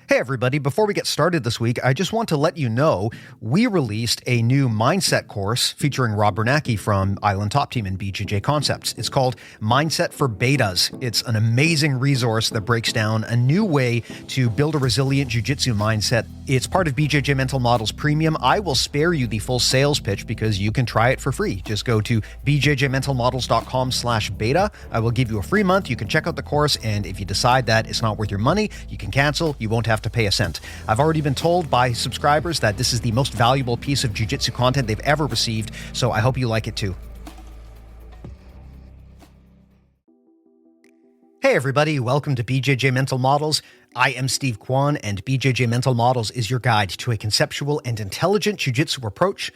Hey everybody, before we get started this week, I just want to let you know we released a new mindset course featuring Rob Bernacki from Island Top Team and BJJ Concepts. It's called Mindset for Betas. It's an amazing resource that breaks down a new way to build a resilient jiu-jitsu mindset. It's part of BJJ Mental Models Premium. I will spare you the full sales pitch because you can try it for free. Just go to bjjmentalmodels.com/beta. I will give you a free month. You can check out the course, and if you decide that it's not worth your money, you can cancel. You won't have to pay a cent. I've already been told by subscribers that this is the most valuable piece of jiu-jitsu content they've ever received, so I hope you like it too. Hey everybody, welcome to BJJ Mental Models. I am Steve Kwan, and BJJ Mental Models is your guide to a conceptual and intelligent jiu-jitsu approach,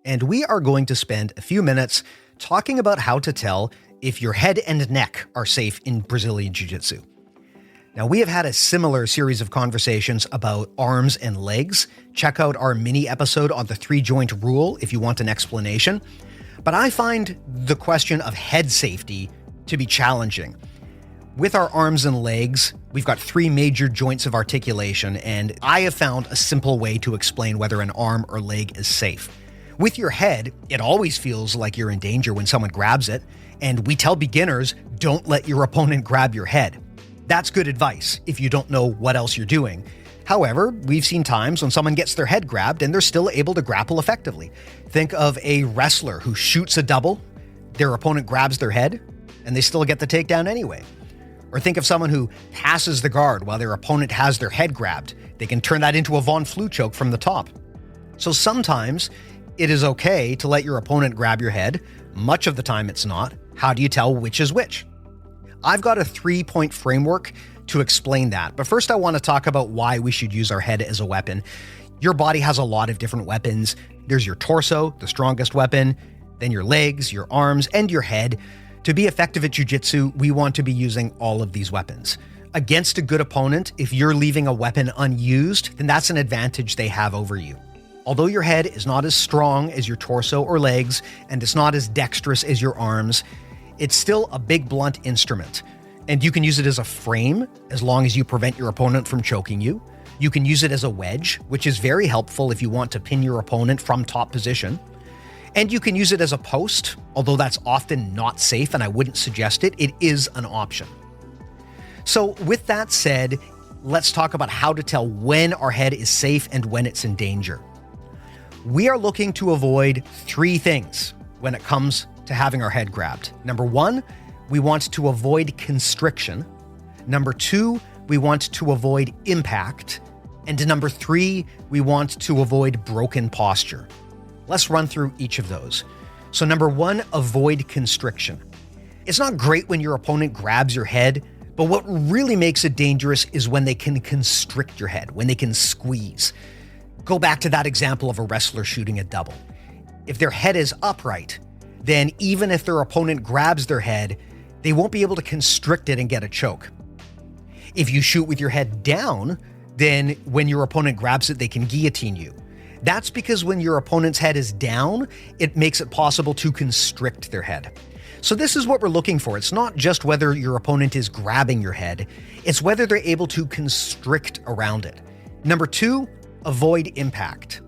and we are going to spend a few minutes talking about how to tell if your head and neck are safe in Brazilian jiu-jitsu. Now, we have had a similar series of conversations about arms and legs. Check out our mini episode on the 3-joint rule if you want an explanation. But I find the question of head safety to be challenging. With our arms and legs, we've got 3 major joints of articulation, and I have found a simple way to explain whether an arm or leg is safe. With your head, it always feels like you're in danger when someone grabs it, and we tell beginners, don't let your opponent grab your head. That's good advice if you don't know what else you're doing. However, we've seen times when someone gets their head grabbed and they're still able to grapple effectively. Think of a wrestler who shoots a double, their opponent grabs their head, and they still get the takedown anyway. Or think of someone who passes the guard while their opponent has their head grabbed. They can turn that into a Von Flue choke from the top. So sometimes it is okay to let your opponent grab your head. Much of the time it's not. How do you tell which is which? I've got a 3-point framework to explain that. But first I want to talk about why we should use our head as a weapon. Your body has a lot of different weapons. There's your torso, the strongest weapon, then your legs, your arms, and your head. To be effective at jiu-jitsu, we want to be using all of these weapons. Against a good opponent, if you're leaving a weapon unused, then that's an advantage they have over you. Although your head is not as strong as your torso or legs, and it's not as dexterous as your arms, it's still a big blunt instrument, and you can use it as a frame as long as you prevent your opponent from choking you. You can use it as a wedge, which is very helpful if you want to pin your opponent from top position. And you can use it as a post, although that's often not safe and I wouldn't suggest it. It is an option. So with that said, let's talk about how to tell when our head is safe and when it's in danger. We are looking to avoid 3 things when it comes to having our head grabbed. Number 1, we want to avoid constriction. Number 2, we want to avoid impact. And number 3, we want to avoid broken posture. Let's run through each of those. So number 1, avoid constriction. It's not great when your opponent grabs your head, but what really makes it dangerous is when they can constrict your head, when they can squeeze. Go back to that example of a wrestler shooting a double. If their head is upright, then even if their opponent grabs their head, they won't be able to constrict it and get a choke. If you shoot with your head down, then when your opponent grabs it, they can guillotine you. That's because when your opponent's head is down, it makes it possible to constrict their head. So this is what we're looking for. It's not just whether your opponent is grabbing your head, it's whether they're able to constrict around it. Number 2, avoid impact.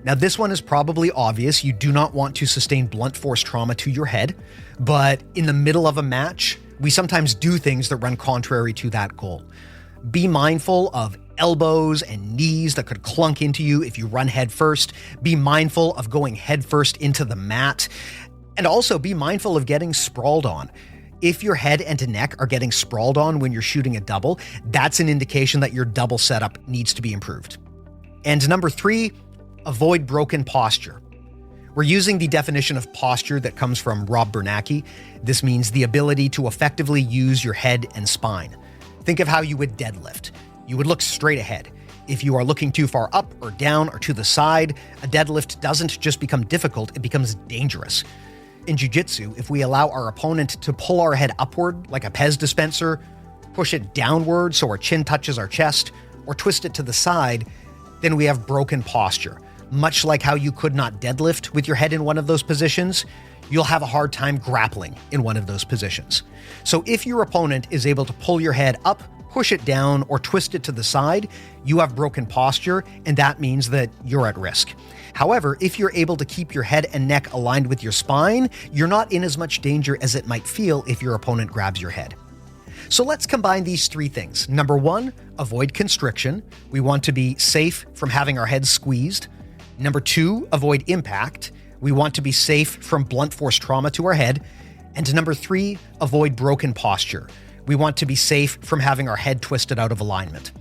Now, this one is probably obvious. You do not want to sustain blunt force trauma to your head, but in the middle of a match, we sometimes do things that run contrary to that goal. Be mindful of elbows and knees that could clunk into you if you run head first. Be mindful of going head first into the mat, and also be mindful of getting sprawled on. If your head and neck are getting sprawled on when you're shooting a double, that's an indication that your double setup needs to be improved. And number 3, avoid broken posture. We're using the definition of posture that comes from Rob Bernacki. This means the ability to effectively use your head and spine. Think of how you would deadlift. You would look straight ahead. If you are looking too far up or down or to the side, a deadlift doesn't just become difficult, it becomes dangerous. In jiu-jitsu, if we allow our opponent to pull our head upward like a Pez dispenser, push it downward so our chin touches our chest, or twist it to the side, then we have broken posture. Much like how you could not deadlift with your head in one of those positions, you'll have a hard time grappling in one of those positions. So if your opponent is able to pull your head up push it down, or twist it to the side, you have broken posture, and that means that you're at risk. However, if you're able to keep your head and neck aligned with your spine, you're not in as much danger as it might feel if your opponent grabs your head. So let's combine these three things. Number one, avoid constriction. We want to be safe from having our heads squeezed. Number two, avoid impact. We want to be safe from blunt force trauma to our head. And number three, avoid broken posture. We want to be safe from having our head twisted out of alignment.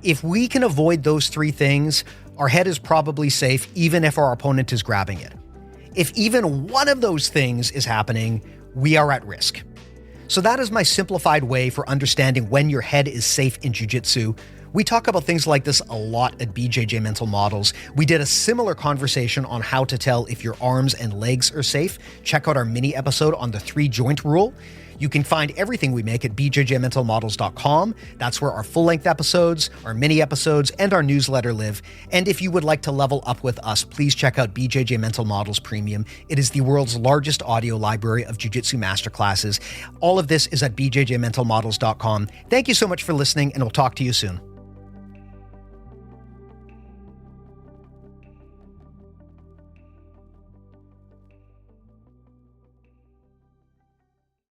If we can avoid those three things, our head is probably safe even if our opponent is grabbing it. If even one of those things is happening, we are at risk. So that is my simplified way for understanding when your head is safe in jiu-jitsu. We talk about things like this a lot at BJJ Mental Models. We did a similar conversation on how to tell if your arms and legs are safe. Check out our mini episode on the 3-joint rule. You can find everything we make at BJJMentalModels.com. That's where our full-length episodes, our mini episodes, and our newsletter live. And if you would like to level up with us, please check out BJJ Mental Models Premium. It is the world's largest audio library of jiu-jitsu masterclasses. All of this is at BJJMentalModels.com. Thank you so much for listening, and we'll talk to you soon.